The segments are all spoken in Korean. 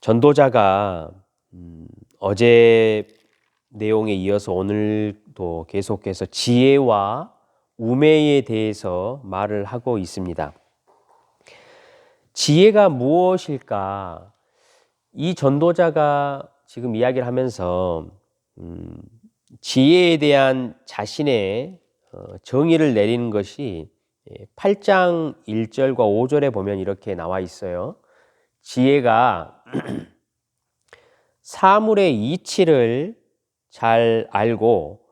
전도자가 어제 내용에 이어서 오늘도 계속해서 지혜와 우매에 대해서 말을 하고 있습니다. 지혜가 무엇일까? 이 전도자가 지금 이야기를 하면서 지혜에 대한 자신의 정의를 내리는 것이 8장 1절과 5절에 보면 이렇게 나와 있어요. 지혜가 사물의 이치를 잘 알고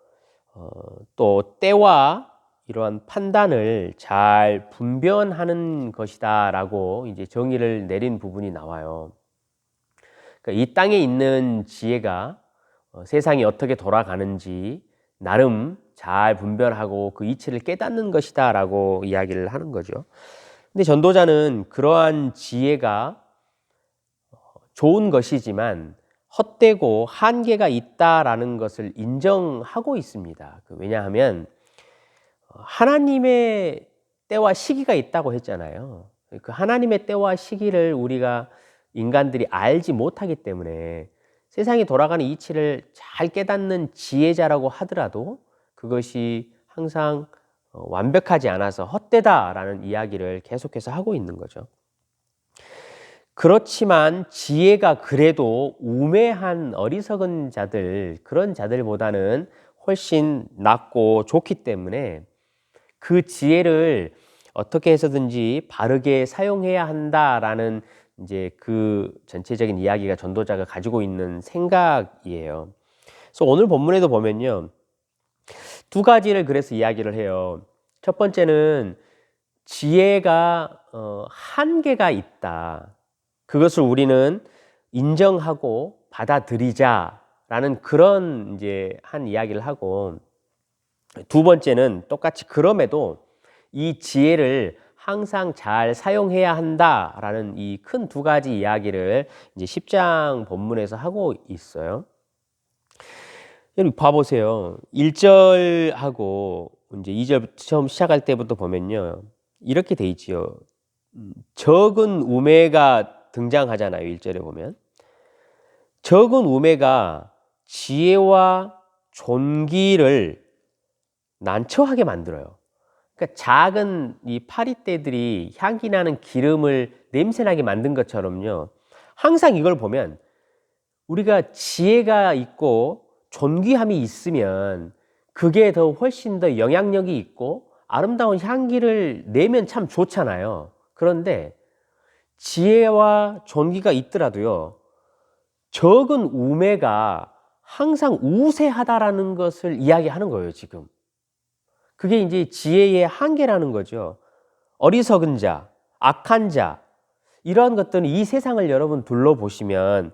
또 때와 이러한 판단을 잘 분별하는 것이다 라고 이제 정의를 내린 부분이 나와요. 그러니까 이 땅에 있는 지혜가 세상이 어떻게 돌아가는지 나름 잘 분별하고 그 이치를 깨닫는 것이다 라고 이야기를 하는 거죠. 근데 전도자는 그러한 지혜가 좋은 것이지만 헛되고 한계가 있다라는 것을 인정하고 있습니다. 왜냐하면 하나님의 때와 시기가 있다고 했잖아요. 그 하나님의 때와 시기를 우리가 인간들이 알지 못하기 때문에 세상이 돌아가는 이치를 잘 깨닫는 지혜자라고 하더라도 그것이 항상 완벽하지 않아서 헛되다라는 이야기를 계속해서 하고 있는 거죠. 그렇지만 지혜가 그래도 우매한 어리석은 자들, 그런 자들보다는 훨씬 낫고 좋기 때문에 그 지혜를 어떻게 해서든지 바르게 사용해야 한다라는 이제 그 전체적인 이야기가 전도자가 가지고 있는 생각이에요. 그래서 오늘 본문에도 보면요. 두 가지를 그래서 이야기를 해요. 첫 번째는 지혜가 한계가 있다. 그것을 우리는 인정하고 받아들이자라는 그런 이제 한 이야기를 하고, 두 번째는 똑같이 그럼에도 이 지혜를 항상 잘 사용해야 한다라는 이 큰 두 가지 이야기를 이제 10장 본문에서 하고 있어요. 여러분 봐보세요. 1절하고 이제 2절 처음 시작할 때부터 보면요. 이렇게 돼 있지요. 적은 우매가 등장하잖아요. 1절에 보면. 적은 우매가 지혜와 존귀를 난처하게 만들어요. 그러니까 작은 이 파리떼들이 향기 나는 기름을 냄새나게 만든 것처럼요. 항상 이걸 보면 우리가 지혜가 있고 존귀함이 있으면 그게 더 훨씬 더 영향력이 있고 아름다운 향기를 내면 참 좋잖아요. 그런데 지혜와 존귀가 있더라도요, 적은 우매가 항상 우세하다라는 것을 이야기하는 거예요, 지금. 그게 이제 지혜의 한계라는 거죠. 어리석은 자, 악한 자, 이러한 것들은 이 세상을 여러분 둘러보시면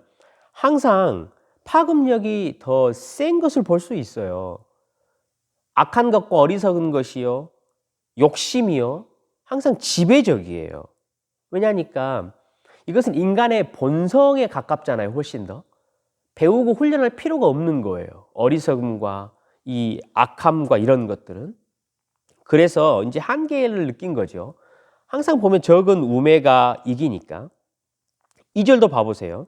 항상 파급력이 더 센 것을 볼 수 있어요. 악한 것과 어리석은 것이요, 욕심이요, 항상 지배적이에요. 왜냐하니까 이것은 인간의 본성에 가깝잖아요. 훨씬 더 배우고 훈련할 필요가 없는 거예요. 어리석음과 이 악함과 이런 것들은. 그래서 이제 한계를 느낀 거죠. 항상 보면 적은 우매가 이기니까. 2절도 봐보세요.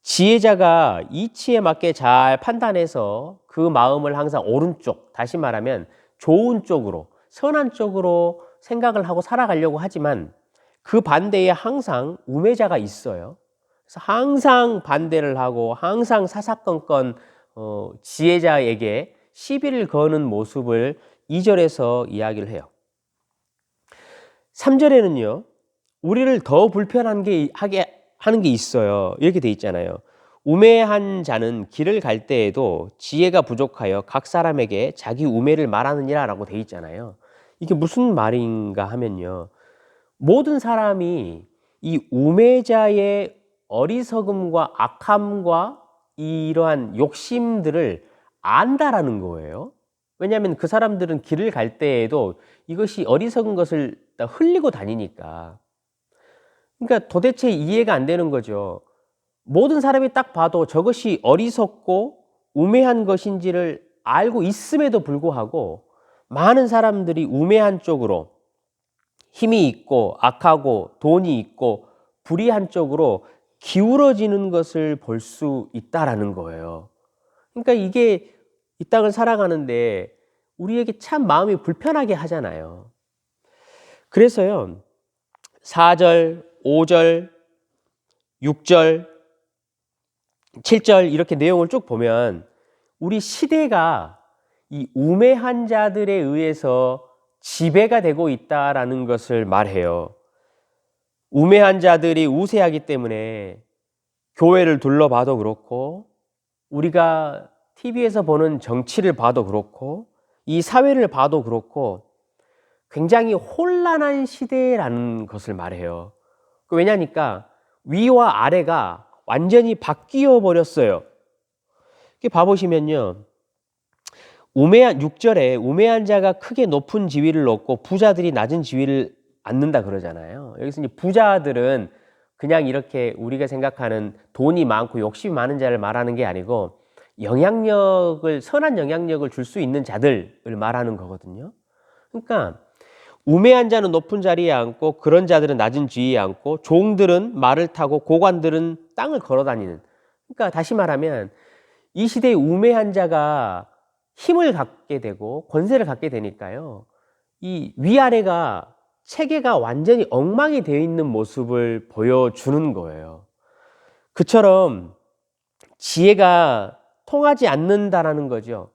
지혜자가 이치에 맞게 잘 판단해서 그 마음을 항상 오른쪽, 다시 말하면 좋은 쪽으로, 선한 쪽으로 생각을 하고 살아가려고 하지만 그 반대에 항상 우매자가 있어요. 그래서 항상 반대를 하고 항상 사사건건 지혜자에게 시비를 거는 모습을 2절에서 이야기를 해요. 3절에는요. 우리를 더 불편하게 하는 게 있어요. 이렇게 돼 있잖아요. 우매한 자는 길을 갈 때에도 지혜가 부족하여 각 사람에게 자기 우매를 말하느니라 라고 돼 있잖아요. 이게 무슨 말인가 하면요. 모든 사람이 이 우매자의 어리석음과 악함과 이러한 욕심들을 안다라는 거예요. 왜냐하면 그 사람들은 길을 갈 때에도 이것이 어리석은 것을 다 흘리고 다니니까. 그러니까 도대체 이해가 안 되는 거죠. 모든 사람이 딱 봐도 저것이 어리석고 우매한 것인지를 알고 있음에도 불구하고 많은 사람들이 우매한 쪽으로 힘이 있고 악하고 돈이 있고 불의한 쪽으로 기울어지는 것을 볼 수 있다라는 거예요. 그러니까 이게 이 땅을 살아가는데 우리에게 참 마음이 불편하게 하잖아요. 그래서요, 4절, 5절, 6절, 7절 이렇게 내용을 쭉 보면 우리 시대가 이 우매한 자들에 의해서 지배가 되고 있다라는 것을 말해요. 우매한 자들이 우세하기 때문에 교회를 둘러봐도 그렇고, 우리가 TV에서 보는 정치를 봐도 그렇고, 이 사회를 봐도 그렇고, 굉장히 혼란한 시대라는 것을 말해요. 왜냐니까 위와 아래가 완전히 바뀌어 버렸어요. 이렇게 봐보시면요, 우매한 6절에 우매한 자가 크게 높은 지위를 얻고 부자들이 낮은 지위를 앉는다 그러잖아요. 여기서 이제 부자들은 그냥 이렇게 우리가 생각하는 돈이 많고 욕심이 많은 자를 말하는 게 아니고 선한 영향력을 줄 수 있는 자들을 말하는 거거든요. 그러니까 우매한 자는 높은 자리에 앉고 그런 자들은 낮은 지위에 앉고 종들은 말을 타고 고관들은 땅을 걸어 다니는. 그러니까 다시 말하면 이 시대의 우매한 자가 힘을 갖게 되고 권세를 갖게 되니까요, 이 위아래가 체계가 완전히 엉망이 되어 있는 모습을 보여주는 거예요. 그처럼 지혜가 통하지 않는다라는 거죠.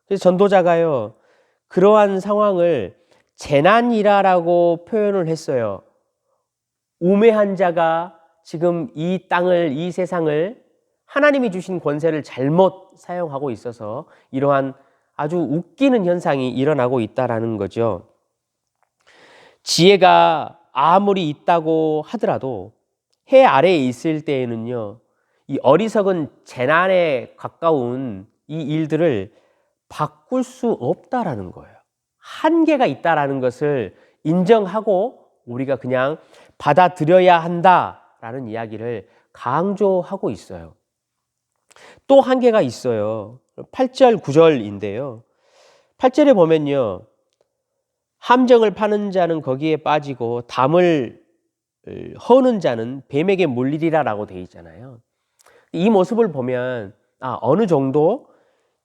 그래서 전도자가요, 그러한 상황을 재난이라고 표현을 했어요. 우매한 자가 지금 이 땅을, 이 세상을 하나님이 주신 권세를 잘못 사용하고 있어서 이러한 아주 웃기는 현상이 일어나고 있다라는 거죠. 지혜가 아무리 있다고 하더라도 해 아래에 있을 때에는요, 이 어리석은 재난에 가까운 이 일들을 바꿀 수 없다라는 거예요. 한계가 있다라는 것을 인정하고 우리가 그냥 받아들여야 한다라는 이야기를 강조하고 있어요. 또 한계가 있어요. 8절, 9절인데요. 8절에 보면요, 함정을 파는 자는 거기에 빠지고 담을 허는 자는 뱀에게 물리리라라고 되어 있잖아요. 이 모습을 보면 어느 정도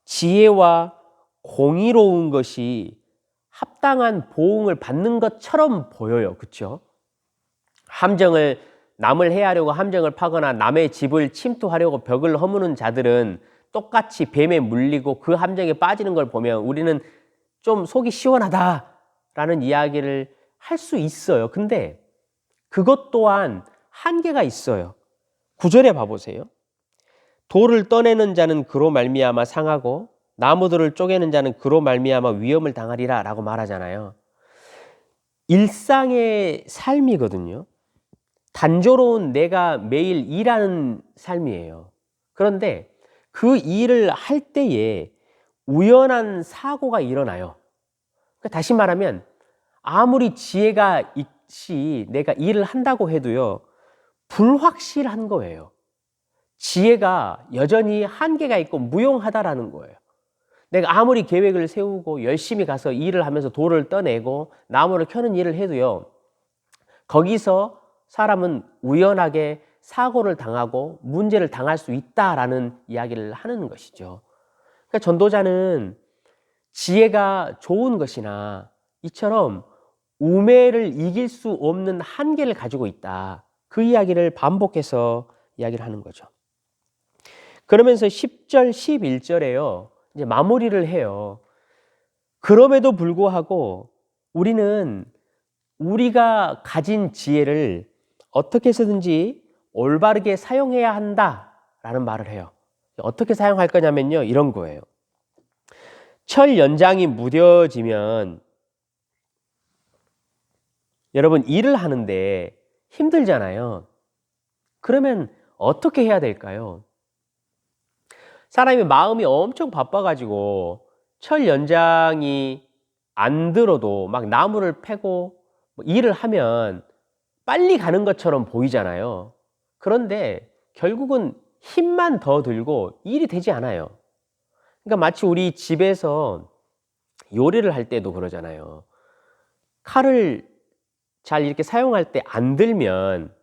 지혜와 공의로운 것이 합당한 보응을 받는 것처럼 보여요. 그렇죠? 남을 해하려고 함정을 파거나 남의 집을 침투하려고 벽을 허무는 자들은 똑같이 뱀에 물리고 그 함정에 빠지는 걸 보면 우리는 좀 속이 시원하다라는 이야기를 할 수 있어요. 근데 그것 또한 한계가 있어요. 9절에 봐보세요. 돌을 떠내는 자는 그로 말미암아 상하고 나무들을 쪼개는 자는 그로 말미암아 위험을 당하리라 라고 말하잖아요. 일상의 삶이거든요. 단조로운 내가 매일 일하는 삶이에요. 그런데 그 일을 할 때에 우연한 사고가 일어나요. 그러니까 다시 말하면 아무리 지혜가 있이 내가 일을 한다고 해도요, 불확실한 거예요. 지혜가 여전히 한계가 있고 무용하다라는 거예요. 내가 아무리 계획을 세우고 열심히 가서 일을 하면서 돌을 떠내고 나무를 켜는 일을 해도요, 거기서 사람은 우연하게 사고를 당하고 문제를 당할 수 있다라는 이야기를 하는 것이죠. 그러니까 전도자는 지혜가 좋은 것이나 이처럼 우매를 이길 수 없는 한계를 가지고 있다. 그 이야기를 반복해서 이야기를 하는 거죠. 그러면서 10절, 11절에요, 이제 마무리를 해요. 그럼에도 불구하고 우리는 우리가 가진 지혜를 어떻게 해서든지 올바르게 사용해야 한다라는 말을 해요. 어떻게 사용할 거냐면요, 이런 거예요. 철 연장이 무뎌지면 여러분 일을 하는데 힘들잖아요. 그러면 어떻게 해야 될까요? 사람이 마음이 엄청 바빠가지고 철 연장이 안 들어도 막 나무를 패고 일을 하면 빨리 가는 것처럼 보이잖아요. 그런데 결국은 힘만 더 들고 일이 되지 않아요. 그러니까 마치 우리 집에서 요리를 할 때도 그러잖아요. 칼을 잘 이렇게 사용할 때 안 들면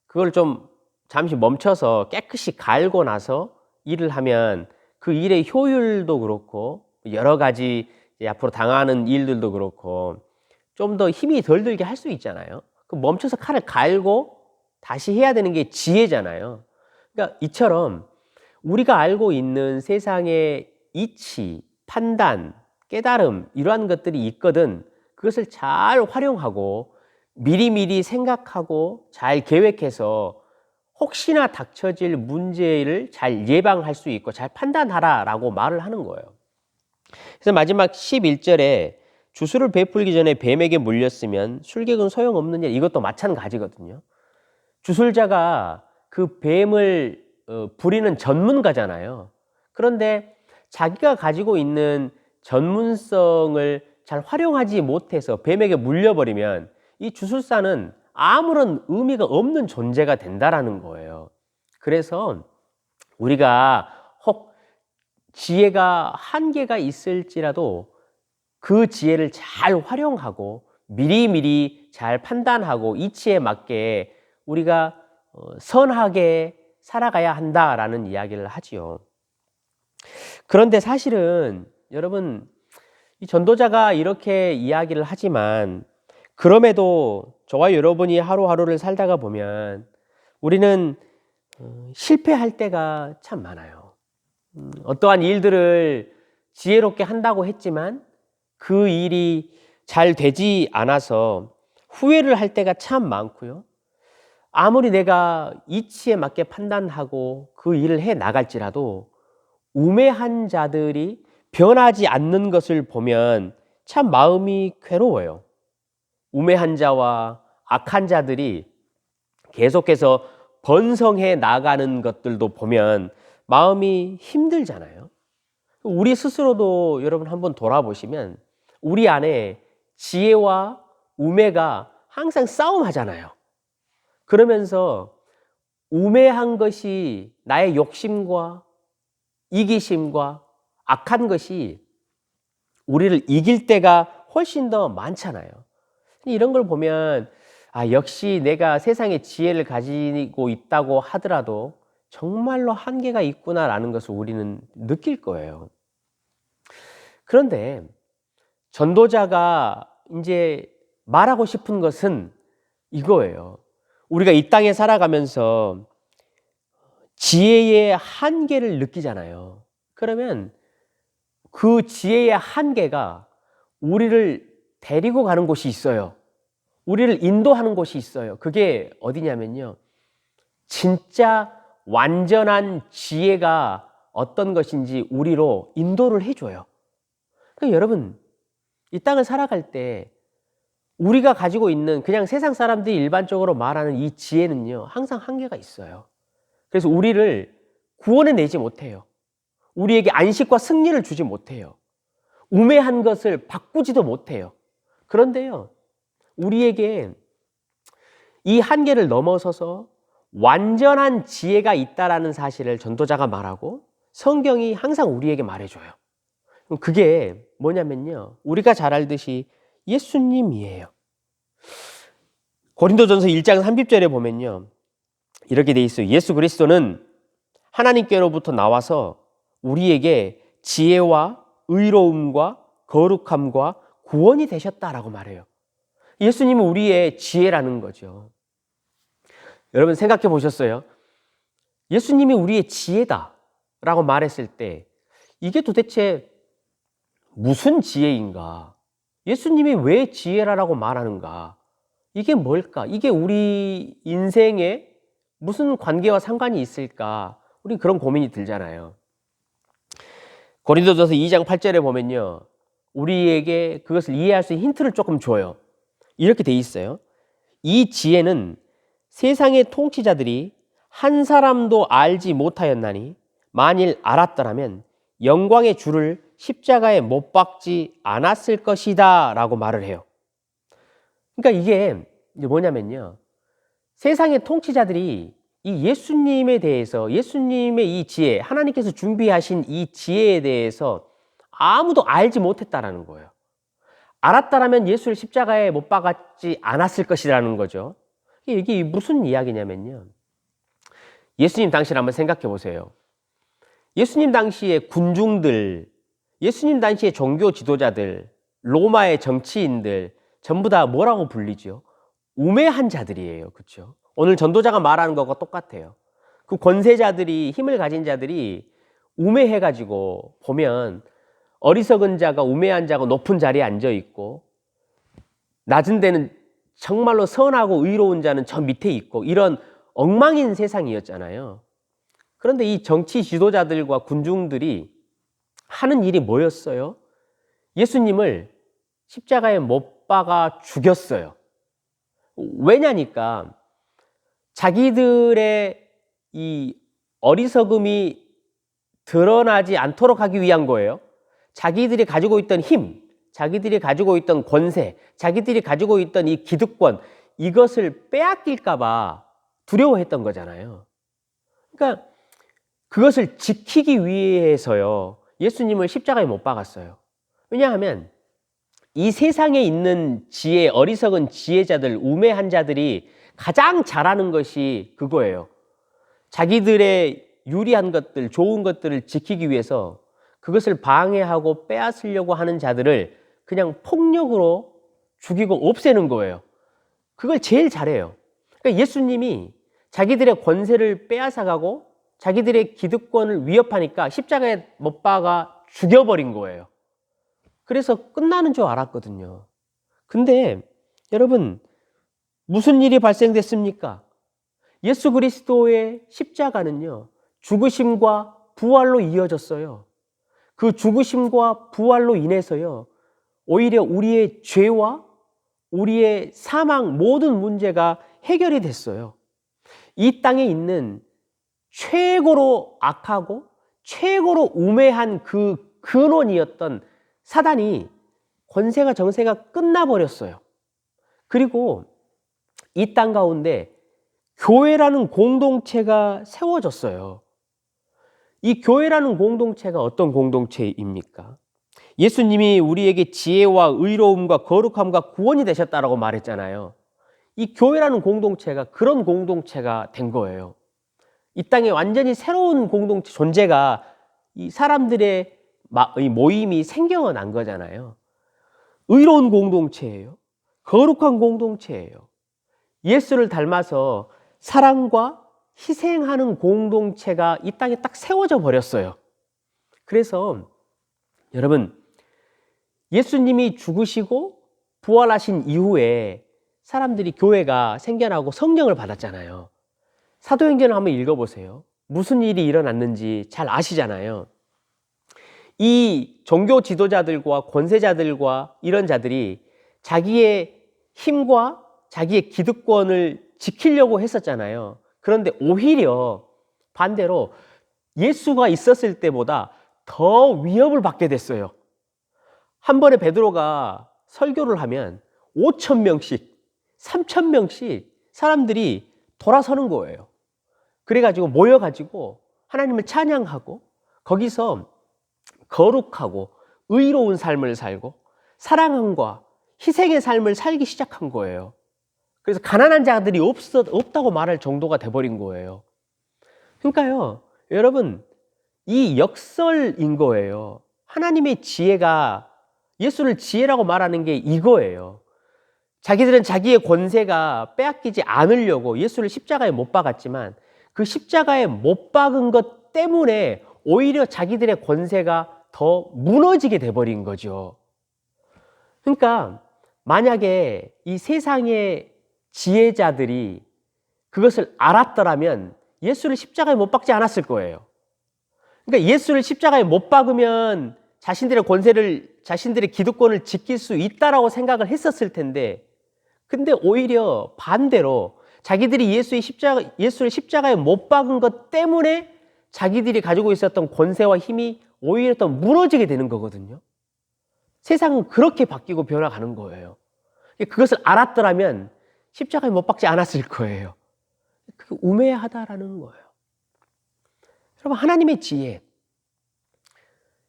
그걸 좀 잠시 멈춰서 깨끗이 갈고 나서 일을 하면 그 일의 효율도 그렇고 여러 가지 앞으로 당하는 일들도 그렇고 좀 더 힘이 덜 들게 할 수 있잖아요. 그 멈춰서 칼을 갈고 다시 해야 되는 게 지혜잖아요. 그러니까 이처럼 우리가 알고 있는 세상의 이치, 판단, 깨달음 이러한 것들이 있거든 그것을 잘 활용하고 미리미리 생각하고 잘 계획해서 혹시나 닥쳐질 문제를 잘 예방할 수 있고 잘 판단하라라고 말을 하는 거예요. 그래서 마지막 11절에 주술을 베풀기 전에 뱀에게 물렸으면 술객은 소용없느냐 이것도 마찬가지거든요. 주술자가 그 뱀을 부리는 전문가잖아요. 그런데 자기가 가지고 있는 전문성을 잘 활용하지 못해서 뱀에게 물려버리면 이 주술사는 아무런 의미가 없는 존재가 된다라는 거예요. 그래서 우리가 혹 지혜가 한계가 있을지라도 그 지혜를 잘 활용하고 미리미리 잘 판단하고 이치에 맞게 우리가 선하게 살아가야 한다라는 이야기를 하지요. 그런데 사실은 여러분 이 전도자가 이렇게 이야기를 하지만 그럼에도 저와 여러분이 하루하루를 살다가 보면 우리는 실패할 때가 참 많아요. 어떠한 일들을 지혜롭게 한다고 했지만 그 일이 잘 되지 않아서 후회를 할 때가 참 많고요. 아무리 내가 이치에 맞게 판단하고 그 일을 해 나갈지라도 우매한 자들이 변하지 않는 것을 보면 참 마음이 괴로워요. 우매한 자와 악한 자들이 계속해서 번성해 나가는 것들도 보면 마음이 힘들잖아요. 우리 스스로도 여러분 한번 돌아보시면 우리 안에 지혜와 우매가 항상 싸움하잖아요. 그러면서 우매한 것이 나의 욕심과 이기심과 악한 것이 우리를 이길 때가 훨씬 더 많잖아요. 이런 걸 보면 역시 내가 세상에 지혜를 가지고 있다고 하더라도 정말로 한계가 있구나라는 것을 우리는 느낄 거예요. 그런데 전도자가 이제 말하고 싶은 것은 이거예요. 우리가 이 땅에 살아가면서 지혜의 한계를 느끼잖아요. 그러면 그 지혜의 한계가 우리를 데리고 가는 곳이 있어요. 우리를 인도하는 곳이 있어요. 그게 어디냐면요. 진짜 완전한 지혜가 어떤 것인지 우리로 인도를 해줘요. 그러니까 여러분, 이 땅을 살아갈 때 우리가 가지고 있는 그냥 세상 사람들이 일반적으로 말하는 이 지혜는요, 항상 한계가 있어요. 그래서 우리를 구원해내지 못해요. 우리에게 안식과 승리를 주지 못해요. 우매한 것을 바꾸지도 못해요. 그런데요, 우리에게 이 한계를 넘어서서 완전한 지혜가 있다라는 사실을 전도자가 말하고 성경이 항상 우리에게 말해줘요. 그게 뭐냐면요, 우리가 잘 알듯이 예수님이에요. 고린도전서 1장 30절에 보면요, 이렇게 돼 있어요. 예수 그리스도는 하나님께로부터 나와서 우리에게 지혜와 의로움과 거룩함과 구원이 되셨다라고 말해요. 예수님은 우리의 지혜라는 거죠. 여러분 생각해 보셨어요? 예수님이 우리의 지혜다라고 말했을 때 이게 도대체 무슨 지혜인가? 예수님이 왜 지혜라고 말하는가? 이게 뭘까? 이게 우리 인생에 무슨 관계와 상관이 있을까? 우리 그런 고민이 들잖아요. 고린도전서 2장 8절에 보면요, 우리에게 그것을 이해할 수 있는 힌트를 조금 줘요. 이렇게 돼 있어요. 이 지혜는 세상의 통치자들이 한 사람도 알지 못하였나니 만일 알았더라면 영광의 주를 십자가에 못 박지 않았을 것이다 라고 말을 해요. 그러니까 이게 뭐냐면요, 세상의 통치자들이 이 예수님에 대해서, 예수님의 이 지혜, 하나님께서 준비하신 이 지혜에 대해서 아무도 알지 못했다라는 거예요. 알았다라면 예수를 십자가에 못 박았지 않았을 것이라는 거죠. 이게 무슨 이야기냐면요, 예수님 당시를 한번 생각해 보세요. 예수님 당시의 군중들, 예수님 당시의 종교 지도자들, 로마의 정치인들 전부 다 뭐라고 불리죠? 우매한 자들이에요. 그렇죠? 오늘 전도자가 말하는 것과 똑같아요. 그 권세자들이, 힘을 가진 자들이 우매해가지고 보면 어리석은 자가, 우매한 자가 높은 자리에 앉아 있고 낮은 데는 정말로 선하고 의로운 자는 저 밑에 있고 이런 엉망인 세상이었잖아요. 그런데 이 정치 지도자들과 군중들이 하는 일이 뭐였어요? 예수님을 십자가에 못 박아 죽였어요. 왜냐니까 자기들의 이 어리석음이 드러나지 않도록 하기 위한 거예요. 자기들이 가지고 있던 힘, 자기들이 가지고 있던 권세, 자기들이 가지고 있던 이 기득권, 이것을 빼앗길까 봐 두려워했던 거잖아요. 그러니까 그것을 지키기 위해서요, 예수님을 십자가에 못 박았어요. 왜냐하면 이 세상에 있는 지혜, 어리석은 지혜자들, 우매한 자들이 가장 잘하는 것이 그거예요. 자기들의 유리한 것들, 좋은 것들을 지키기 위해서 그것을 방해하고 빼앗으려고 하는 자들을 그냥 폭력으로 죽이고 없애는 거예요. 그걸 제일 잘해요. 그러니까 예수님이 자기들의 권세를 빼앗아가고 자기들의 기득권을 위협하니까 십자가에 못 박아 죽여버린 거예요. 그래서 끝나는 줄 알았거든요. 근데 여러분, 무슨 일이 발생됐습니까? 예수 그리스도의 십자가는요, 죽으심과 부활로 이어졌어요. 그 죽으심과 부활로 인해서요, 오히려 우리의 죄와 우리의 사망 모든 문제가 해결이 됐어요. 이 땅에 있는 최고로 악하고 최고로 우매한 그 근원이었던 사단이 권세가 정세가 끝나버렸어요. 그리고 이 땅 가운데 교회라는 공동체가 세워졌어요. 이 교회라는 공동체가 어떤 공동체입니까? 예수님이 우리에게 지혜와 의로움과 거룩함과 구원이 되셨다라고 말했잖아요. 이 교회라는 공동체가 그런 공동체가 된 거예요. 이 땅에 완전히 새로운 공동체 존재가 이 사람들의 모임이 생겨난 거잖아요. 의로운 공동체예요. 거룩한 공동체예요. 예수를 닮아서 사랑과 희생하는 공동체가 이 땅에 딱 세워져 버렸어요. 그래서 여러분, 예수님이 죽으시고 부활하신 이후에 사람들이 교회가 생겨나고 성령을 받았잖아요. 사도행전을 한번 읽어보세요. 무슨 일이 일어났는지 잘 아시잖아요. 이 종교 지도자들과 권세자들과 이런 자들이 자기의 힘과 자기의 기득권을 지키려고 했었잖아요. 그런데 오히려 반대로 예수가 있었을 때보다 더 위협을 받게 됐어요. 한 번에 베드로가 설교를 하면 5,000명씩, 3,000명씩 사람들이 돌아서는 거예요. 그래가지고 모여가지고 하나님을 찬양하고 거기서 거룩하고 의로운 삶을 살고 사랑함과 희생의 삶을 살기 시작한 거예요. 그래서 가난한 자들이 없다고 말할 정도가 돼버린 거예요. 그러니까요, 여러분, 이 역설인 거예요. 하나님의 지혜가, 예수를 지혜라고 말하는 게 이거예요. 자기들은 자기의 권세가 빼앗기지 않으려고 예수를 십자가에 못 박았지만 그 십자가에 못 박은 것 때문에 오히려 자기들의 권세가 더 무너지게 돼버린 거죠. 그러니까 만약에 이 세상의 지혜자들이 그것을 알았더라면 예수를 십자가에 못 박지 않았을 거예요. 그러니까 예수를 십자가에 못 박으면 자신들의 권세를, 자신들의 기득권을 지킬 수 있다라고 생각을 했었을 텐데, 근데 오히려 반대로 자기들이 예수를 십자가에 못 박은 것 때문에 자기들이 가지고 있었던 권세와 힘이 오히려 더 무너지게 되는 거거든요. 세상은 그렇게 바뀌고 변화가는 거예요. 그것을 알았더라면 십자가에 못 박지 않았을 거예요. 그게 우매하다라는 거예요. 여러분, 하나님의 지혜,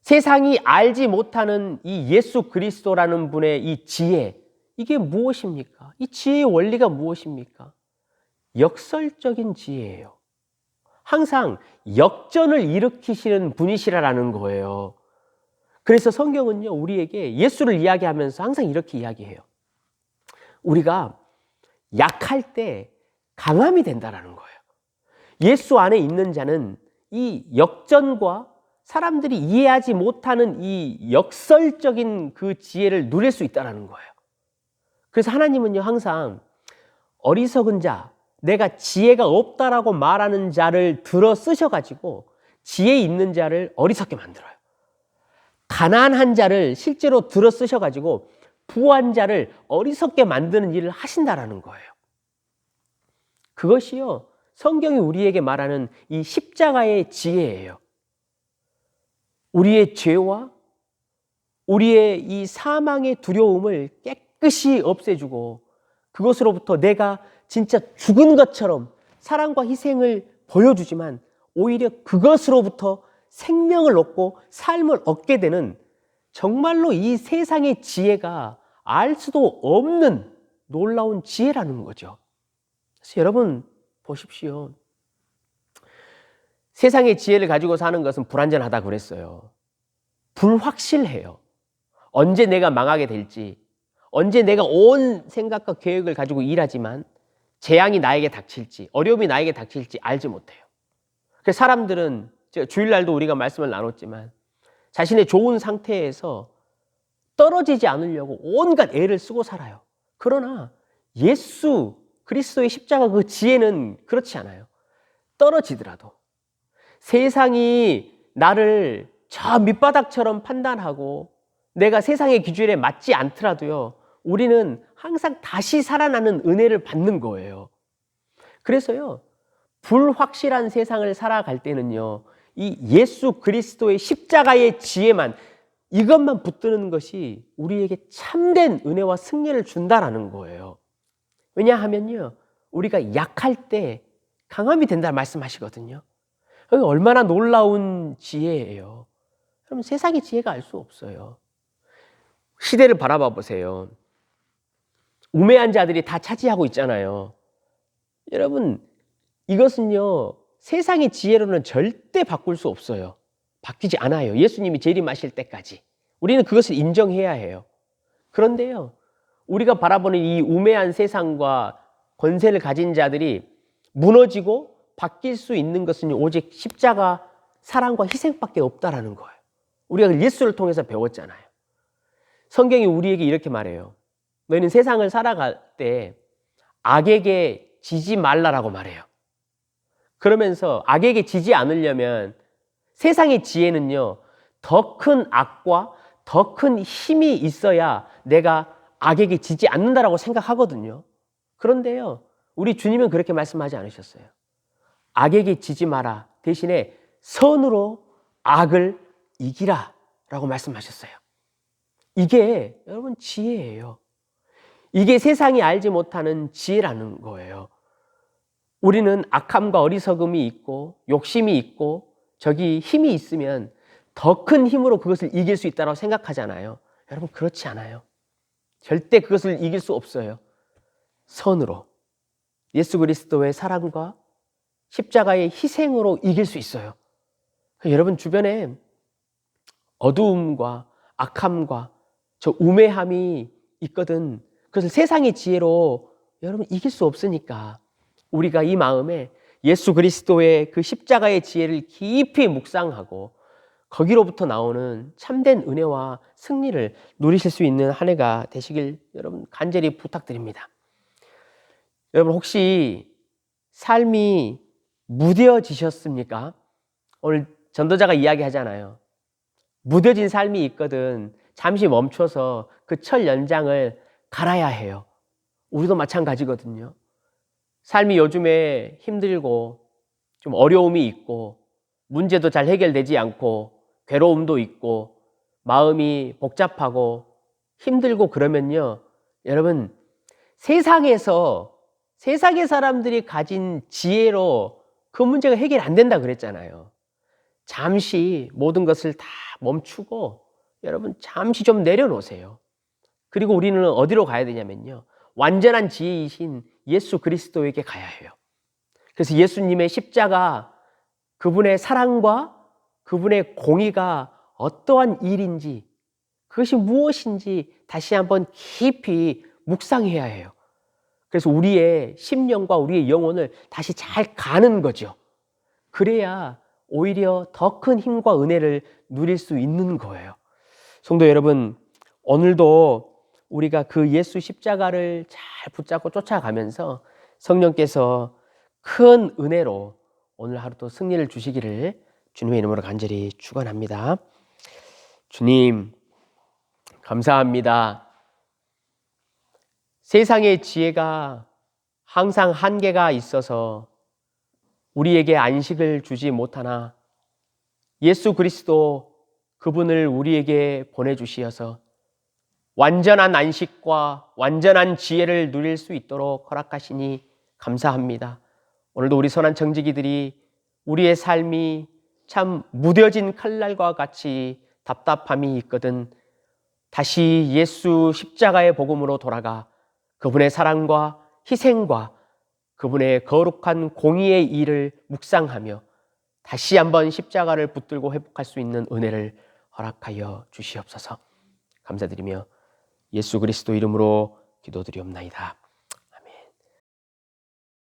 세상이 알지 못하는 이 예수 그리스도라는 분의 이 지혜, 이게 무엇입니까? 이 지혜의 원리가 무엇입니까? 역설적인 지혜예요. 항상 역전을 일으키시는 분이시라는 거예요. 그래서 성경은요, 우리에게 예수를 이야기하면서 항상 이렇게 이야기해요. 우리가 약할 때 강함이 된다라는 거예요. 예수 안에 있는 자는 이 역전과 사람들이 이해하지 못하는 이 역설적인 그 지혜를 누릴 수 있다는 거예요. 그래서 하나님은요, 항상 어리석은 자, 내가 지혜가 없다라고 말하는 자를 들어 쓰셔가지고 지혜 있는 자를 어리석게 만들어요. 가난한 자를 실제로 들어 쓰셔가지고 부한 자를 어리석게 만드는 일을 하신다라는 거예요. 그것이요, 성경이 우리에게 말하는 이 십자가의 지혜예요. 우리의 죄와 우리의 이 사망의 두려움을 깨끗이 없애주고 그것으로부터 내가 진짜 죽은 것처럼 사랑과 희생을 보여주지만 오히려 그것으로부터 생명을 얻고 삶을 얻게 되는, 정말로 이 세상의 지혜가 알 수도 없는 놀라운 지혜라는 거죠. 그래서 여러분 보십시오. 세상의 지혜를 가지고 사는 것은 불완전하다 그랬어요. 불확실해요. 언제 내가 망하게 될지, 언제 내가 온 생각과 계획을 가지고 일하지만 재앙이 나에게 닥칠지, 어려움이 나에게 닥칠지 알지 못해요. 그래서 사람들은, 제가 주일날도 우리가 말씀을 나눴지만 자신의 좋은 상태에서 떨어지지 않으려고 온갖 애를 쓰고 살아요. 그러나 예수 그리스도의 십자가 그 지혜는 그렇지 않아요. 떨어지더라도 세상이 나를 저 밑바닥처럼 판단하고 내가 세상의 기준에 맞지 않더라도요, 우리는 항상 다시 살아나는 은혜를 받는 거예요. 그래서요, 불확실한 세상을 살아갈 때는요, 이 예수 그리스도의 십자가의 지혜만, 이것만 붙드는 것이 우리에게 참된 은혜와 승리를 준다라는 거예요. 왜냐하면요, 우리가 약할 때 강함이 된다 말씀하시거든요. 얼마나 놀라운 지혜예요. 그럼 세상의 지혜가 알 수 없어요. 시대를 바라봐 보세요. 우매한 자들이 다 차지하고 있잖아요. 여러분, 이것은요, 세상의 지혜로는 절대 바꿀 수 없어요. 바뀌지 않아요. 예수님이 재림하실 때까지. 우리는 그것을 인정해야 해요. 그런데요, 우리가 바라보는 이 우매한 세상과 권세를 가진 자들이 무너지고 바뀔 수 있는 것은 오직 십자가 사랑과 희생밖에 없다라는 거예요. 우리가 예수를 통해서 배웠잖아요. 성경이 우리에게 이렇게 말해요. 너희는 세상을 살아갈 때 악에게 지지 말라라고 말해요. 그러면서 악에게 지지 않으려면 세상의 지혜는요, 더 큰 악과 더 큰 힘이 있어야 내가 악에게 지지 않는다라고 생각하거든요. 그런데요, 우리 주님은 그렇게 말씀하지 않으셨어요. 악에게 지지 마라. 대신에 선으로 악을 이기라 라고 말씀하셨어요. 이게 여러분 지혜예요. 이게 세상이 알지 못하는 지혜라는 거예요. 우리는 악함과 어리석음이 있고 욕심이 있고 저기 힘이 있으면 더 큰 힘으로 그것을 이길 수 있다고 생각하잖아요. 여러분 그렇지 않아요. 절대 그것을 이길 수 없어요. 선으로, 예수 그리스도의 사랑과 십자가의 희생으로 이길 수 있어요. 여러분 주변에 어두움과 악함과 저 우매함이 있거든. 그것을 세상의 지혜로 여러분 이길 수 없으니까 우리가 이 마음에 예수 그리스도의 그 십자가의 지혜를 깊이 묵상하고 거기로부터 나오는 참된 은혜와 승리를 누리실 수 있는 한 해가 되시길 여러분 간절히 부탁드립니다. 여러분 혹시 삶이 무뎌지셨습니까? 오늘 전도자가 이야기하잖아요. 무뎌진 삶이 있거든 잠시 멈춰서 그 철 연장을 갈아야 해요. 우리도 마찬가지거든요. 삶이 요즘에 힘들고 좀 어려움이 있고 문제도 잘 해결되지 않고 괴로움도 있고 마음이 복잡하고 힘들고 그러면요, 여러분 세상에서 세상의 사람들이 가진 지혜로 그 문제가 해결 안 된다 그랬잖아요. 잠시 모든 것을 다 멈추고 여러분 잠시 좀 내려놓으세요. 그리고 우리는 어디로 가야 되냐면요, 완전한 지혜이신 예수 그리스도에게 가야 해요. 그래서 예수님의 십자가 그분의 사랑과 그분의 공의가 어떠한 일인지, 그것이 무엇인지 다시 한번 깊이 묵상해야 해요. 그래서 우리의 심령과 우리의 영혼을 다시 잘 가는 거죠. 그래야 오히려 더 큰 힘과 은혜를 누릴 수 있는 거예요. 성도 여러분, 오늘도 우리가 그 예수 십자가를 잘 붙잡고 쫓아가면서 성령께서 큰 은혜로 오늘 하루도 승리를 주시기를 주님의 이름으로 간절히 축원합니다. 주님, 감사합니다. 세상의 지혜가 항상 한계가 있어서 우리에게 안식을 주지 못하나 예수 그리스도 그분을 우리에게 보내주시어서 완전한 안식과 완전한 지혜를 누릴 수 있도록 허락하시니 감사합니다. 오늘도 우리 선한 청지기들이 우리의 삶이 참 무뎌진 칼날과 같이 답답함이 있거든 다시 예수 십자가의 복음으로 돌아가 그분의 사랑과 희생과 그분의 거룩한 공의의 일을 묵상하며 다시 한번 십자가를 붙들고 회복할 수 있는 은혜를 허락하여 주시옵소서. 감사드리며 예수 그리스도 이름으로 기도드리옵나이다.